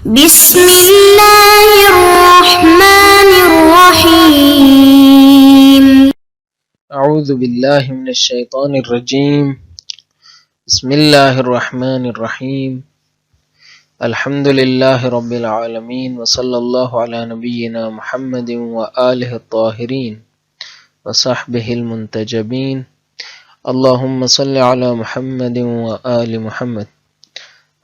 بسم الله الرحمن الرحيم. أعوذ بالله من الشيطان الرجيم. بسم الله الرحمن الرحيم. الحمد لله رب العالمين، وصلى الله على نبينا محمد وآله الطاهرين وصحبه المنتجبين. اللهم صل على محمد وآل محمد.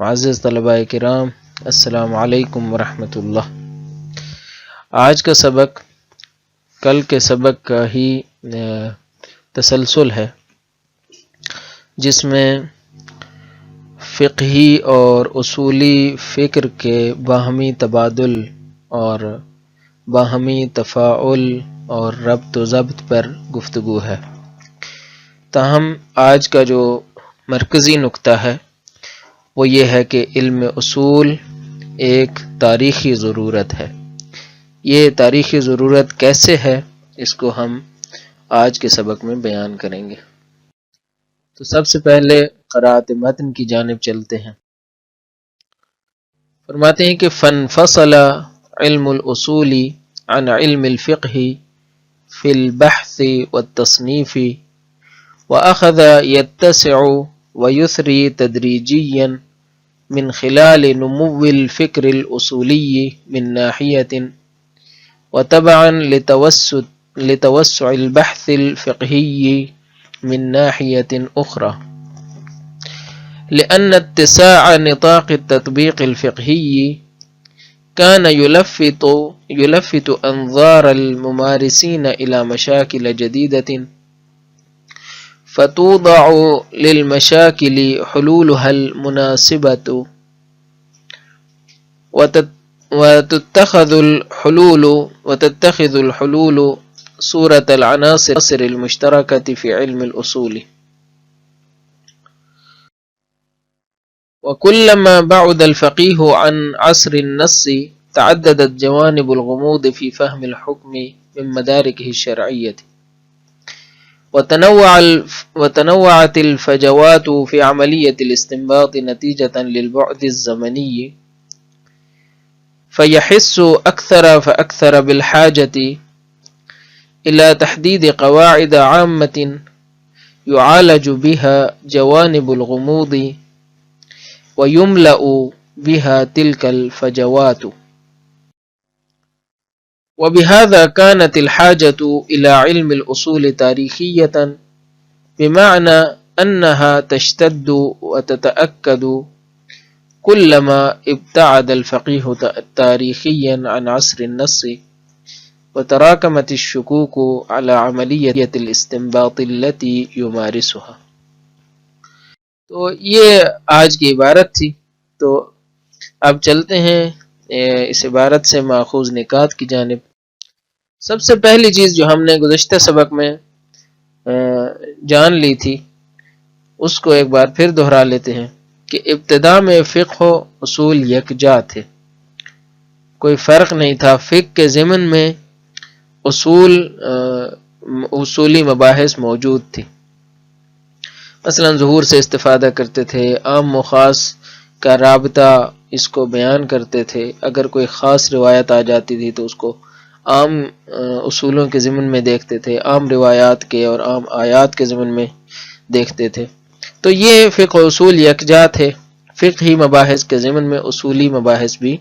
معزز طلباء کرام، السلام علیکم ورحمۃ اللہ۔ آج کا سبق کل کے سبق کا ہی تسلسل ہے، جس میں فقہی اور اصولی فکر کے باہمی تبادل اور باہمی تفاعل اور ربط و ضبط پر گفتگو ہے۔ تاہم آج کا جو مرکزی نقطہ ہے وہ یہ ہے کہ علم اصول ایک تاریخی ضرورت ہے۔ یہ تاریخی ضرورت کیسے ہے، اس کو ہم آج کے سبق میں بیان کریں گے۔ تو سب سے پہلے قرأت متن کی جانب چلتے ہیں۔ فرماتے ہیں کہ فانفصل علم الاصول عن علم الفقہ فی البحث والتصنیف وأخذ يتسع ويثري تدريجيا من خلال نمو الفكر الأصولي من ناحية، وتبعا لتوسع البحث الفقهي من ناحية أخرى، لأن اتساع نطاق التطبيق الفقهي كان يلفت أنظار الممارسين إلى مشاكل جديدة، فتوضع للمشاكل حلولها المناسبة، وتتخذ الحلول صورة العناصر المشتركة في علم الأصول. وكلما بعد الفقيه عن عصر النص تعددت جوانب الغموض في فهم الحكم من مداركه الشرعية، وتنوعت الفجوات في عملية الاستنباط نتيجة للبعد الزمني، فيحس أكثر فأكثر بالحاجة إلى تحديد قواعد عامة يعالج بها جوانب الغموض ويملأ بها تلك الفجوات. وبهذا كانت الحاجة إلى علم الأصول تاريخية، بمعنى أنها تشتد وتتأكد كلما ابتعد الفقيه تاريخيا عن عصر النص، وتراكمت الشكوك على عملية الاستنباط التي يمارسها۔ تو یہ آج کی عبارت تھی۔ تو اب چلتے ہیں اس عبارت سے ماخوذ نکات کی جانب۔ سب سے پہلی چیز جو ہم نے گزشتہ سبق میں جان لی تھی، اس کو ایک بار پھر دہرا لیتے ہیں کہ ابتدا میں فقہ و اصول یکجا تھے، کوئی فرق نہیں تھا۔ فقہ کے ضمن میں اصولی مباحث موجود تھی، مثلا ظہور سے استفادہ کرتے تھے، عام و خاص کا رابطہ اس کو بیان کرتے تھے۔ اگر کوئی خاص روایت آ جاتی تھی تو اس کو عام اصولوں کے ضمن میں دیکھتے تھے، عام روایات کے اور عام آیات کے ضمن میں دیکھتے تھے۔ تو یہ فقہ و اصول یکجا تھے، فقہی مباحث کے ضمن میں اصولی مباحث بھی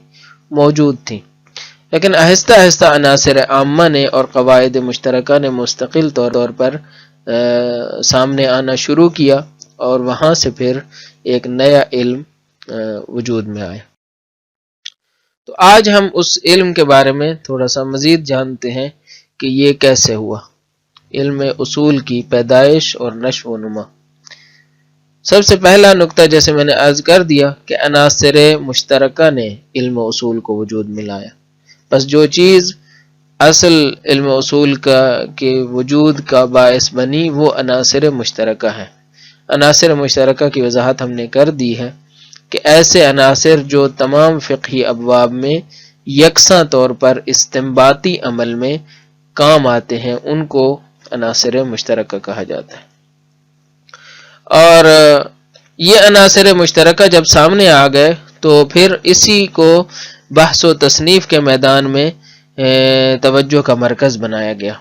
موجود تھیں، لیکن آہستہ آہستہ عناصر عامہ نے اور قواعد مشترکہ نے مستقل طور پر سامنے آنا شروع کیا، اور وہاں سے پھر ایک نیا علم وجود میں آیا۔ تو آج ہم اس علم کے بارے میں تھوڑا سا مزید جانتے ہیں کہ یہ کیسے ہوا، علم اصول کی پیدائش اور نشو و نما۔ سب سے پہلا نقطہ جیسے میں نے عرض کر دیا کہ عناصر مشترکہ نے علم اصول کو وجود میں لایا۔ بس جو چیز اصل علم اصول کے وجود کا باعث بنی وہ عناصر مشترکہ ہیں۔ عناصر مشترکہ کی وضاحت ہم نے کر دی ہے کہ ایسے عناصر جو تمام فقہی ابواب میں یکساں طور پر استنباطی عمل میں کام آتے ہیں، ان کو عناصر مشترکہ کہا جاتا ہے۔ اور یہ عناصر مشترکہ جب سامنے آ گئے تو پھر اسی کو بحث و تصنیف کے میدان میں توجہ کا مرکز بنایا گیا.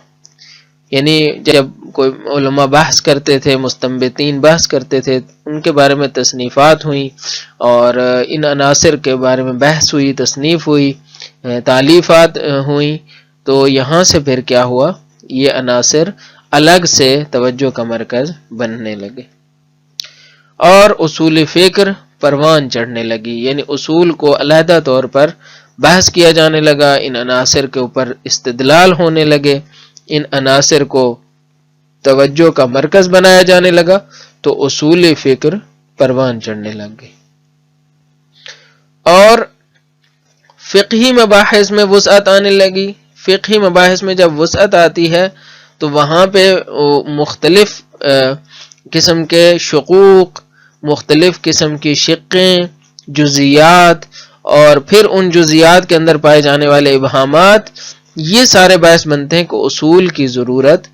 یعنی جب کوئی علماء بحث کرتے تھے، مستنبطین بحث کرتے تھے، ان کے بارے میں تصنیفات ہوئیں اور ان عناصر کے بارے میں بحث ہوئی، تصنیف ہوئی، تالیفات ہوئیں، تو یہاں سے پھر کیا ہوا، یہ عناصر الگ سے توجہ کا مرکز بننے لگے اور اصول فکر پروان چڑھنے لگی. یعنی اصول کو علیحدہ طور پر بحث کیا جانے لگا، ان عناصر کے اوپر استدلال ہونے لگے، ان عناصر کو توجہ کا مرکز بنایا جانے لگا، تو اصول فکر پروان چڑھنے لگ گئی. اور فقہی مباحث میں وسعت آنے لگی. فقہی مباحث میں جب وسعت آتی ہے تو وہاں پہ مختلف قسم کے شقوق، مختلف قسم کی شقیں، جزیات، اور پھر ان جزیات کے اندر پائے جانے والے ابہامات، یہ سارے باعث بنتے ہیں کہ اصول کی ضرورت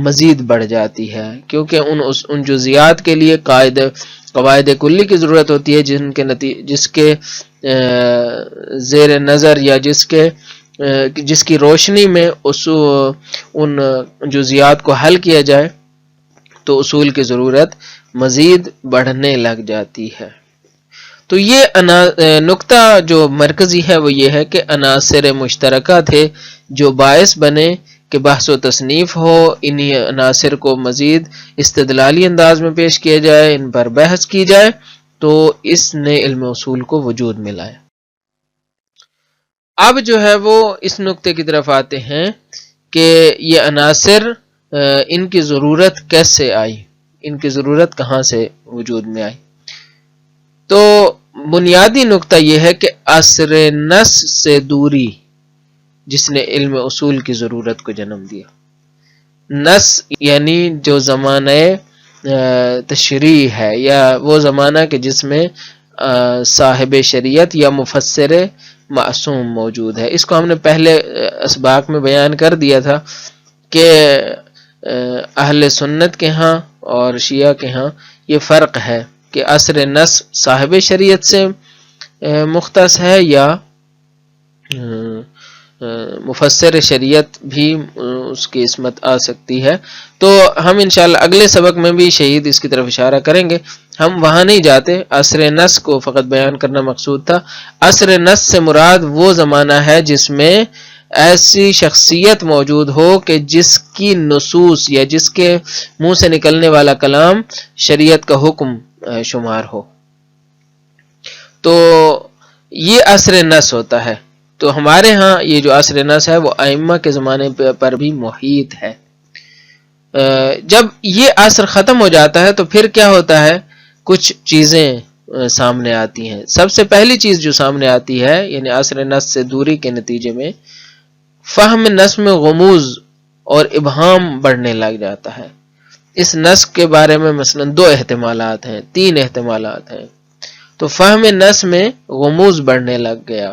مزید بڑھ جاتی ہے، کیونکہ ان جزیات کے لیے قواعد کلی کی ضرورت ہوتی ہے، جس کے زیر نظر یا جس کی روشنی میں ان جزیات کو حل کیا جائے تو اصول کی ضرورت مزید بڑھنے لگ جاتی ہے. تو یہ نقطہ جو مرکزی ہے وہ یہ ہے کہ عناصر مشترکہ تھے جو باعث بنے کہ بحث و تصنیف ہو، انہی عناصر کو مزید استدلالی انداز میں پیش کیا جائے، ان پر بحث کی جائے، تو اس نے علم اصول کو وجود میں لایا. اب جو ہے وہ اس نقطے کی طرف آتے ہیں کہ یہ عناصر ان کی ضرورت کیسے آئی، ان کی ضرورت کہاں سے وجود میں آئی. تو بنیادی نقطہ یہ ہے کہ عصر نص سے دوری جس نے علم اصول کی ضرورت کو جنم دیا. نص یعنی جو زمانہ تشریع ہے، یا وہ زمانہ کہ جس میں صاحب شریعت یا مفسر معصوم موجود ہے. اس کو ہم نے پہلے اسباق میں بیان کر دیا تھا کہ اہل سنت کے ہاں اور شیعہ کے ہاں یہ فرق ہے کہ عصر نص صاحب شریعت سے مختص ہے یا مفسر شریعت بھی اس کی عصمت آ سکتی ہے. تو ہم انشاءاللہ اگلے سبق میں بھی شہید اس کی طرف اشارہ کریں گے، ہم وہاں نہیں جاتے. عصر نص کو فقط بیان کرنا مقصود تھا. عصر نص سے مراد وہ زمانہ ہے جس میں ایسی شخصیت موجود ہو کہ جس کی نصوص یا جس کے منہ سے نکلنے والا کلام شریعت کا حکم شمار ہو، تو یہ عصر نص ہوتا ہے. تو ہمارے ہاں یہ جو عصر نص ہے وہ ائمہ کے زمانے پر بھی محیط ہے. جب یہ عصر ختم ہو جاتا ہے تو پھر کیا ہوتا ہے، کچھ چیزیں سامنے آتی ہیں. سب سے پہلی چیز جو سامنے آتی ہے، یعنی عصر نص سے دوری کے نتیجے میں فہم نص میں غموض اور ابہام بڑھنے لگ جاتا ہے. اس نص کے بارے میں مثلا 2 احتمالات ہیں، 3 احتمالات ہیں، تو فہم نص میں غموض بڑھنے لگ گیا.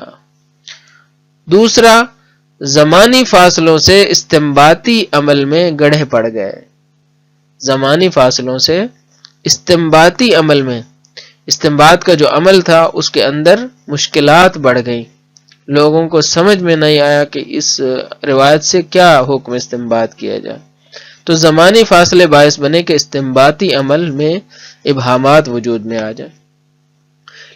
دوسرا، زمانی فاصلوں سے استنباطی عمل میں گڑھے پڑ گئے. زمانی فاصلوں سے استنباطی عمل میں، استنباط کا جو عمل تھا اس کے اندر مشکلات بڑھ گئیں. لوگوں کو سمجھ میں نہیں آیا کہ اس روایت سے کیا حکم استنباط کیا جائے. تو زمانی فاصلے باعث بنے کہ استنباطی عمل میں ابہامات وجود میں آ جائیں.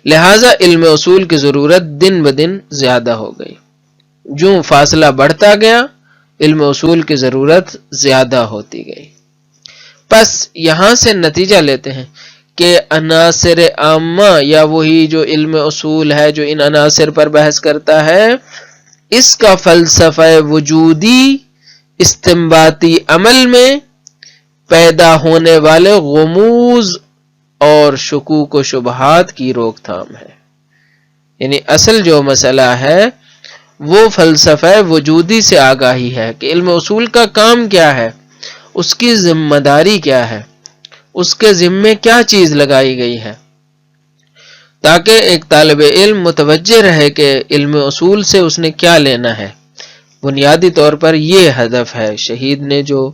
لہذا علم اصول کی ضرورت دن بدن زیادہ ہو گئی. جو فاصلہ بڑھتا گیا علم اصول کی ضرورت زیادہ ہوتی گئی. پس یہاں سے نتیجہ لیتے ہیں کہ عناصر عامہ یا وہی جو علم اصول ہے جو ان عناصر پر بحث کرتا ہے، اس کا فلسفہ وجودی استنباطی عمل میں پیدا ہونے والے غموض اور شکوک و شبہات کی روک تھام ہے. یعنی اصل جو مسئلہ ہے وہ فلسفہ وجودی سے آگاہی ہے کہ علم اصول کا کام کیا ہے، اس کی ذمہ داری کیا ہے، اس کے ذمے کیا چیز لگائی گئی ہے، تاکہ ایک طالب علم متوجہ رہے کہ علم اصول سے اس نے کیا لینا ہے. بنیادی طور پر یہ ہدف ہے. شہید نے جو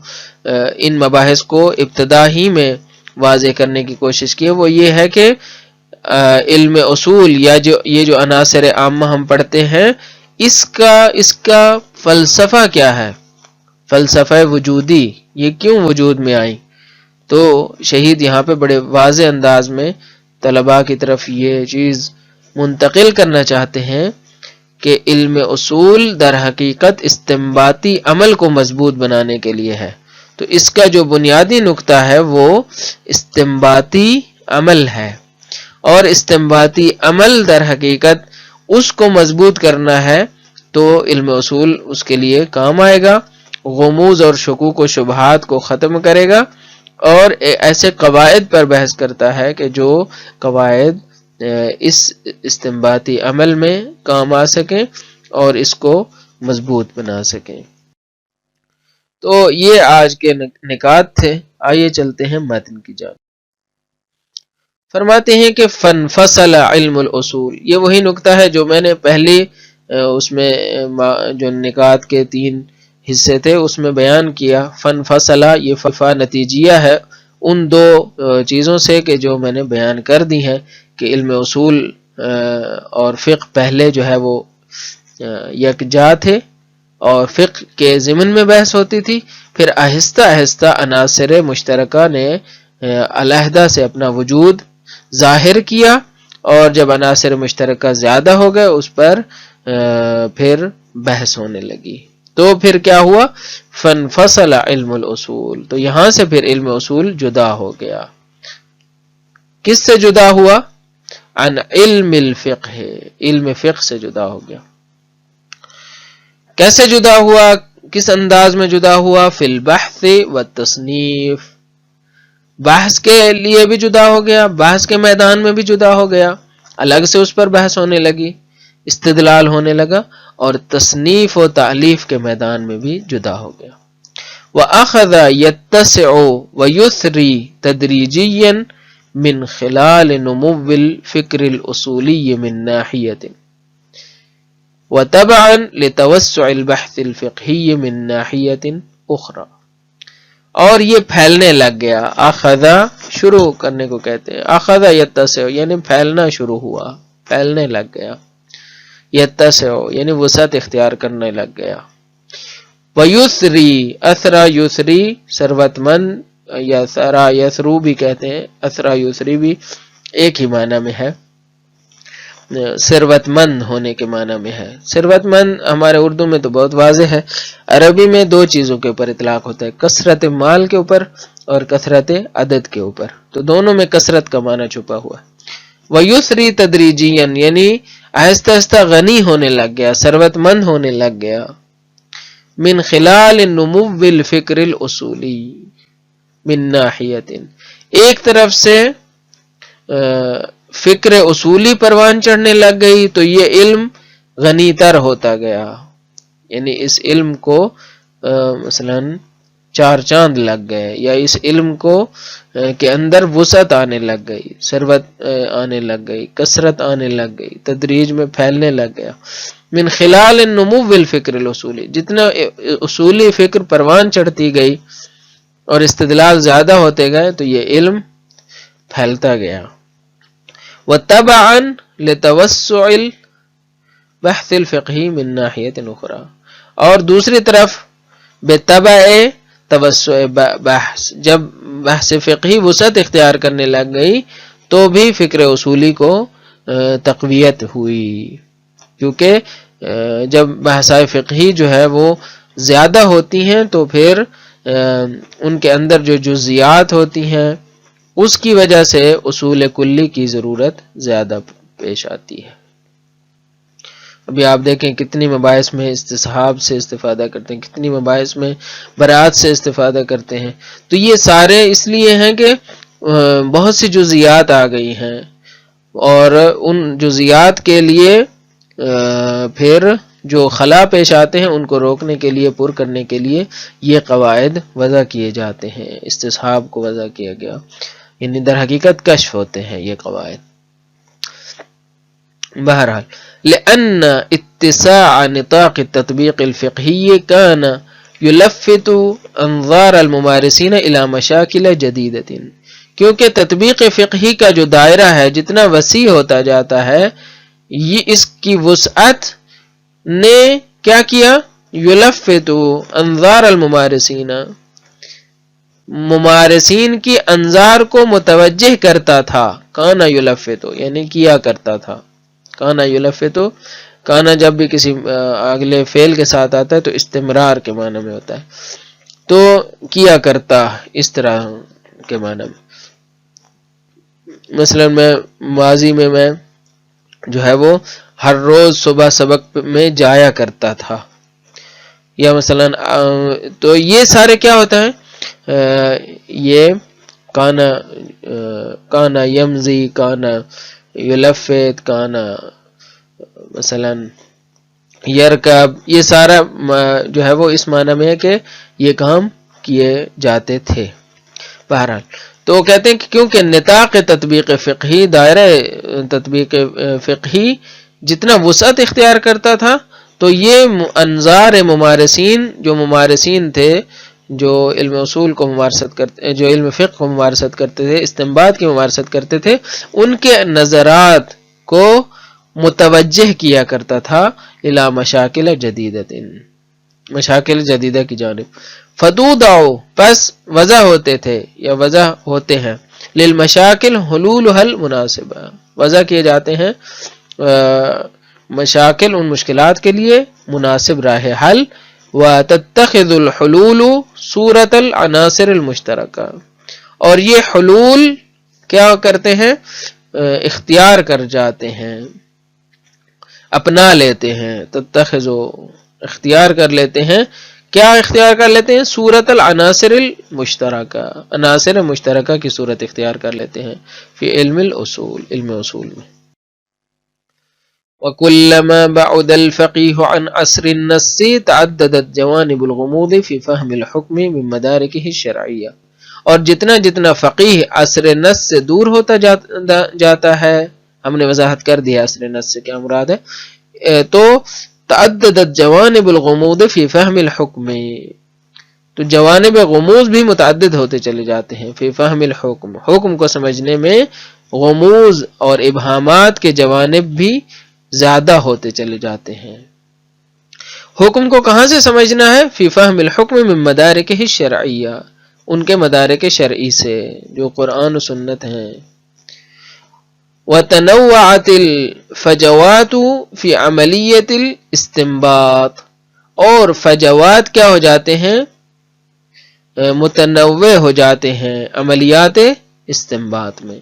ان مباحث کو ابتدا ہی میں واضح کرنے کی کوشش کی ہے وہ یہ ہے کہ علم اصول یا یہ جو عناصر عامہ ہم پڑھتے ہیں اس کا فلسفہ کیا ہے، فلسفہ وجودی، یہ کیوں وجود میں آئی. تو شہید یہاں پہ بڑے واضح انداز میں طلباء کی طرف یہ چیز منتقل کرنا چاہتے ہیں کہ علم اصول در حقیقت استنباطی عمل کو مضبوط بنانے کے لیے ہے. تو اس کا جو بنیادی نقطہ ہے وہ استنباطی عمل ہے، اور استنباطی عمل در حقیقت اس کو مضبوط کرنا ہے تو علم اصول اس کے لیے کام آئے گا، غموض اور شکوک و شبہات کو ختم کرے گا، اور ایسے قواعد پر بحث کرتا ہے کہ جو قواعد اس استنباطی عمل میں کام آ سکیں اور اس کو مضبوط بنا سکیں. تو یہ آج کے نکات تھے. آئیے چلتے ہیں متن کی جانب. فرماتے ہیں کہ فنفصل علم الاصول، یہ وہی نقطہ ہے جو میں نے پہلی اس میں جو نکات کے 3 حصے تھے اس میں بیان کیا. فنفصل یہ فا نتیجیہ ہے ان 2 چیزوں سے کہ جو میں نے بیان کر دی ہیں کہ علم اصول اور فقہ پہلے جو ہے وہ یکجا تھے اور فقہ کے ضمن میں بحث ہوتی تھی، پھر آہستہ آہستہ عناصر مشترکہ نے علیحدہ سے اپنا وجود ظاہر کیا، اور جب عناصر مشترکہ زیادہ ہو گئے اس پر پھر بحث ہونے لگی. تو پھر کیا ہوا؟ فنفصل علم الاصول، تو یہاں سے پھر علم اصول جدا ہو گیا. کس سے جدا ہوا؟ عن علم الفقہ، علم فقہ سے جدا ہو گیا. کیسے جدا ہوا؟ کس انداز میں جدا ہوا؟ فی البحث والتصنیف، بحث کے لیے بھی جدا ہو گیا، بحث کے میدان میں بھی جدا ہو گیا، الگ سے اس پر بحث ہونے لگی، استدلال ہونے لگا، اور تصنیف و تالیف کے میدان میں بھی جدا ہو گیا. وَأَخَذَ يَتَّسِعُ وَيُثْرِي تَدْرِيجِيًّا من خلال نمو الفکر الاصولی من ناحیة وتبعا لتوسع البحث الفقہی من ناحیة اخرى، اور یہ پھیلنے لگ گیا. اخذا شروع کرنے کو کہتے ہیں، اخذا یتسع یعنی پھیلنا شروع ہوا، پھیلنے لگ گیا، یتسع یعنی وسعت اختیار کرنے لگ گیا. ویسری، اثرا یسری ثروت مند، یا سرا یسرو بھی کہتے ہیں، اسرا یسری بھی ایک ہی معنی میں ہے، ثروت مند ہونے کے معنی میں ہے. ثروت مند ہمارے اردو میں تو بہت واضح ہے، عربی میں 2 چیزوں کے اوپر اطلاق ہوتا ہے، کثرت مال کے اوپر اور کثرت عدد کے اوپر، تو دونوں میں کثرت کا معنی چھپا ہوا ہے. ویسری تدریجیاً یعنی آہستہ آہستہ غنی ہونے لگ گیا، ثروت مند ہونے لگ گیا. من خلال نمو الفکر الاصولی من ناحیت، ایک طرف سے فکر اصولی پروان چڑھنے لگ گئی تو یہ علم غنی تر ہوتا گیا، یعنی اس علم کو مثلا 4 چاند لگ گئے، یا اس علم کو کے اندر وسعت آنے لگ گئی، ثروت آنے لگ گئی، کثرت آنے لگ گئی، تدریج میں پھیلنے لگ گیا. من خلال النمو الفکر الاصولی، جتنا اصولی فکر پروان چڑھتی گئی اور استدلال زیادہ ہوتے گئے تو یہ علم پھیلتا گیا. وتبعا لتوسع البحث الفقہی من ناحیۃ اخرى، اور دوسری طرف بتبع توسع بحث، جب بحث فقہی وسعت اختیار کرنے لگ گئی تو بھی فکر اصولی کو تقویت ہوئی، کیونکہ جب بحث فقہی جو ہے وہ زیادہ ہوتی ہیں تو پھر ان کے اندر جو جزیات ہوتی ہیں اس کی وجہ سے اصول کلی کی ضرورت زیادہ پیش آتی ہے. ابھی آپ دیکھیں کتنی مباحث میں استصحاب سے استفادہ کرتے ہیں، کتنی مباحث میں برات سے استفادہ کرتے ہیں. تو یہ سارے اس لیے ہیں کہ بہت سی جزیات آ گئی ہیں، اور ان جزیات کے لیے پھر جو خلا پیش آتے ہیں ان کو روکنے کے لیے، پر کرنے کے لیے یہ قواعد وضع کیے جاتے ہیں، استصحاب کو وضع کیا گیا، یعنی در حقیقت کشف ہوتے ہیں یہ قواعد. بہرحال لأن اتساع نطاق التطبیق الفقہی كان يلفت انظار الممارسین الى مشاکل جدیدۃ، کیونکہ تطبیق فقہی کا جو دائرہ ہے جتنا وسیع ہوتا جاتا ہے، یہ اس کی وسعت نے کیا کیا؟ یلفت انظار الممارسین، ممارسین کی انظار کو متوجہ کرتا تھا. کانا یلفت یعنی کیا کرتا تھا. کانا یلفت، کانا جب بھی کسی اگلے فعل کے ساتھ آتا ہے تو استمرار کے معنی میں ہوتا ہے، تو کیا کرتا اس طرح کے معنی میں. مثلا میں ماضی میں جو ہے وہ ہر روز صبح سبق میں جایا کرتا تھا، یا مثلا تو یہ سارے کیا ہوتا ہے؟ یہ کانا یمزی، کانا یلفت، کانا مثلا یرکب، یہ سارا جو ہے وہ اس معنی میں ہے کہ یہ کام کیے جاتے تھے. بہرحال تو کہتے ہیں کہ کیونکہ نطاق تطبیق فقہی، دائرہ تطبیق فقہی جتنا وسعت اختیار کرتا تھا، تو یہ انظار ممارسین، جو ممارسین تھے، جو علم اصول کو ممارست کرتے، جو علم فقہ کو ممارست کرتے تھے، استنباط کی ممارست کرتے تھے، ان کے نظرات کو متوجہ کیا کرتا تھا الی مشاکل جدیدۃ، مشاکل جدیدہ کی جانب. فتودع پس وضع ہوتے تھے یا وضع ہوتے ہیں، للمشاکل حلولها المناسبہ، وضع کیے جاتے ہیں مشاکل ان مشکلات کے لیے مناسب راہ حل. وتتخذ الحلول صورت العناصر المشترکہ، اور یہ حلول کیا کرتے ہیں؟ اختیار کر جاتے ہیں، اپنا لیتے ہیں. تتخذ اختیار کر لیتے ہیں، کیا اختیار کر لیتے ہیں؟ صورت العناصر المشترکہ، عناصر مشترکہ کی صورت اختیار کر لیتے ہیں فی علم الاصول، علم اصول میں. وَكُلَّمَا بَعُدَ الْفَقِيهُ عَنْ عَصْرِ النَّصِّ تَعَدَّدَتْ جَوَانِبُ الْغُمُوضِ فِي فَهْمِ الْحُكْمِ مِنْ مَدَارِكِهِ الشَّرْعِيَّةِ، اور جتنا جتنا فقیہ عصر نص سے دور ہوتا جاتا ہے، ہم نے وضاحت کر دیا عصر نص سے کیا مراد ہے، تو تعددت جوانب الغموض فی فہم الحکم، تو جوانب غموض بھی متعدد ہوتے چلے جاتے ہیں فی فہم الحکم، حکم کو سمجھنے میں غموض اور ابہامات کے جوانب بھی زیادہ ہوتے چلے جاتے ہیں. حکم کو کہاں سے سمجھنا ہے؟ فی فہم الحکم من مدارکہ الشرعیہ، ان کے مدارک شرعی سے جو قرآن و سنت ہیں. وتنوعت الفجوات فی عملیت الاستنباط، اور فجوات کیا ہو جاتے ہیں؟ متنوع ہو جاتے ہیں عملیات استنباط میں.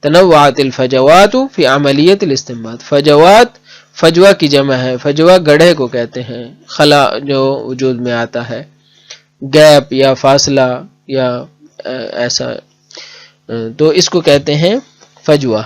تنوعت الفجوات فی عملیت الاستنباط، فجوات فجوہ کی جمع ہے، فجوہ گڑھے کو کہتے ہیں، خلا جو وجود میں آتا ہے، گیپ یا فاصلہ یا ایسا، تو اس کو کہتے ہیں فجوہ.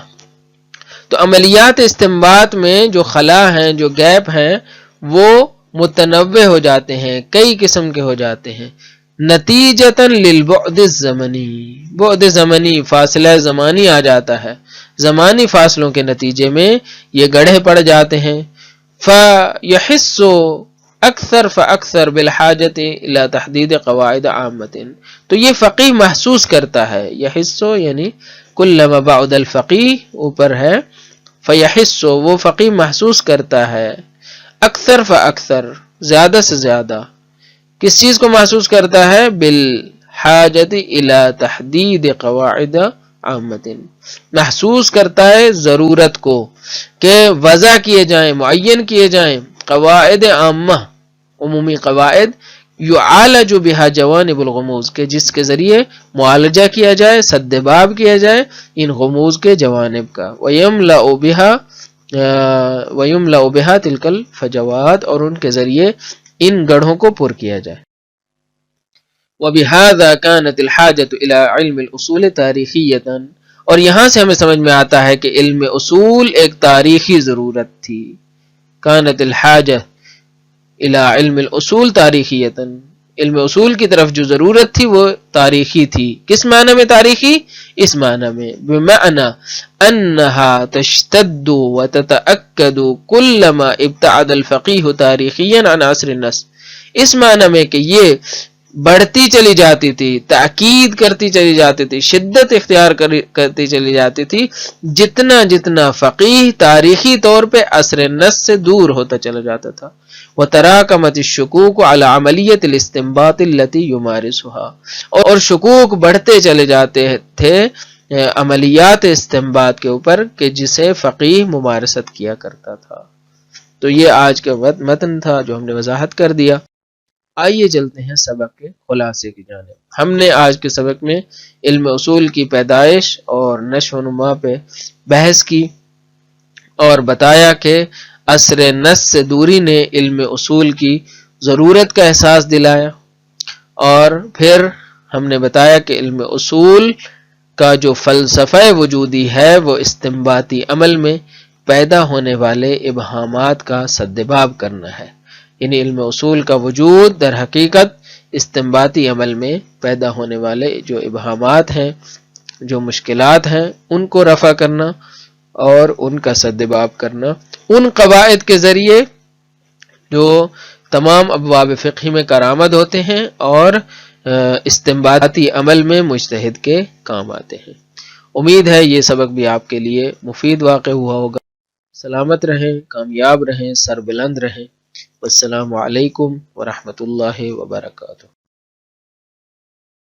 تو عملیات استنباط میں جو خلا ہیں، جو گیپ ہیں، وہ متنوع ہو جاتے ہیں، کئی قسم کے ہو جاتے ہیں. نتیجتاً للبعد الزمنی، بعد زمنی، فاصلہ زمانی آ جاتا ہے، زمانی فاصلوں کے نتیجے میں یہ گڑھے پڑ جاتے ہیں. فیحس اکثر فاکثر بالحاجت الی تحدید قواعد عامۃ، تو یہ فقیہ محسوس کرتا ہے، یحس یعنی کلما بعد الفقیہ اوپر ہے، فیحس وہ فقیہ محسوس کرتا ہے، اکثر فاکثر زیادہ سے زیادہ، کس چیز کو محسوس کرتا ہے؟ بالحاجت الی تحدید قواعد عامۃ، محسوس کرتا ہے ضرورت کو کہ وضع کیے جائیں، معین کیے جائیں قواعد عامہ، عمومی قواعد، یعالج بہا جوانب الغموض، کے جس کے ذریعے معالجہ کیا جائے، سد باب کیا جائے ان غموض کے جوانب کا. وَيُمْلَأُ بِهَا تِلْكَ الْفَجَوَاتِ، اور ان کے ذریعے ان گڑھوں کو پر کیا جائے. وَبِهَذَا كَانَتِ الْحَاجَةُ إِلَىٰ عِلْمِ الْأُصُولِ تَارِيخِيَّةً، اور یہاں سے ہمیں سمجھ میں آتا ہے کہ علم اصول ایک تاریخی ضرورت تھی. كانت الحاجہ الى علم الاصول تاریخیتاً، علم اصول کی طرف جو ضرورت تھی وہ تاریخی تھی. کس معنی میں تاریخی؟ اس معنی میں بمعنی انہا تشتد وتتأکد كلما ابتعد الفقیہ تاریخیاً عن عصر النص، اس معنی میں کہ یہ بڑھتی چلی جاتی تھی، تاکید کرتی چلی جاتی تھی، شدت اختیار کرتی چلی جاتی تھی، جتنا جتنا فقیہ تاریخی طور پہ عصر نص سے دور ہوتا چلا جاتا تھا۔ وَتَرَاكَمَتِ الشُّكُوكُ عَلَى عَمَلِيَّةِ الِاسْتِنبَاطِ الَّتِي يُمَارِسُهَا، اور شکوک بڑھتے چلے جاتے تھے عملیات استنباط کے اوپر کہ جسے فقیہ ممارست کیا کرتا تھا۔ تو یہ آج کا متن تھا جو ہم نے وضاحت کر دیا۔ آئیے چلتے ہیں سبق کے خلاصے کی جانب۔ ہم نے آج کے سبق میں علم اصول کی پیدائش اور نشو و نما پہ بحث کی اور بتایا کہ عصر نص سے دوری نے علم اصول کی ضرورت کا احساس دلایا، اور پھر ہم نے بتایا کہ علم اصول کا جو فلسفہ وجودی ہے وہ استنباطی عمل میں پیدا ہونے والے ابہامات کا سدباب کرنا ہے، یعنی علم اصول کا وجود در حقیقت استنباطی عمل میں پیدا ہونے والے جو ابہامات ہیں، جو مشکلات ہیں، ان کو رفع کرنا اور ان کا سدباب کرنا ان قواعد کے ذریعے جو تمام ابواب فقہ میں کارآمد ہوتے ہیں اور استنباطی عمل میں مجتہد کے کام آتے ہیں۔ امید ہے یہ سبق بھی آپ کے لیے مفید واقع ہوا ہوگا۔ سلامت رہیں، کامیاب رہیں، سربلند رہیں۔ والسلام علیکم ورحمۃ اللہ وبرکاتہ۔